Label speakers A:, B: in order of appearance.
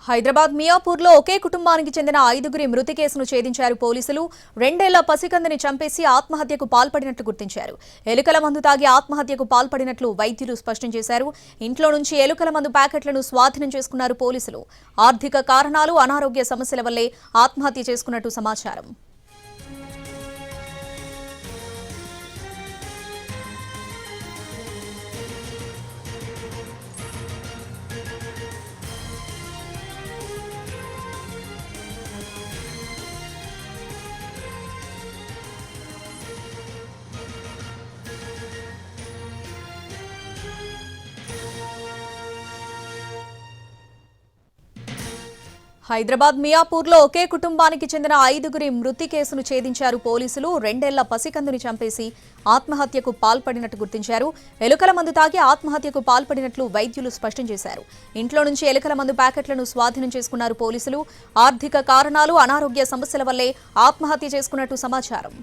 A: హైదరాబాద్ మియాపూర్లో ఒకే కుటుంబానికి చెందిన 5గురి మృతి కేసును ఛేదించారు పోలీసులు. 2 ఏళ్ల పసికందుని చంపేసి ఆత్మహత్యకు పాల్పడినట్లు గుర్తించారు. ఎలుకల మందు తాగి ఆత్మహత్యకు పాల్పడినట్లు వైద్యులు స్పష్టం చేశారు. ఇంట్లో నుంచి ఎలుకల మందు ప్యాకెట్లను స్వాధీనం చేసుకున్నారు పోలీసులు. ఆర్థిక కారణాలు, అనారోగ్య సమస్యల వల్లే ఆత్మహత్య చేసుకున్నట్టు సమాచారం. హైదరాబాద్ మియాపూర్లో ఒకే కుటుంబానికి చెందిన 5గురి మృతి కేసును ఛేదించారు పోలీసులు. 2 ఏళ్ల పసికందుని చంపేసి ఆత్మహత్యకు పాల్పడినట్టు గుర్తించారు. ఎలుకల మందు తాగి ఆత్మహత్యకు పాల్పడినట్లు వైద్యులు స్పష్టం చేశారు. ఇంట్లో నుంచి ఎలుకల మందు ప్యాకెట్లను స్వాధీనం చేసుకున్నారు పోలీసులు. ఆర్థిక కారణాలు, అనారోగ్య సమస్యల వల్లే ఆత్మహత్య చేసుకున్నట్టు సమాచారం.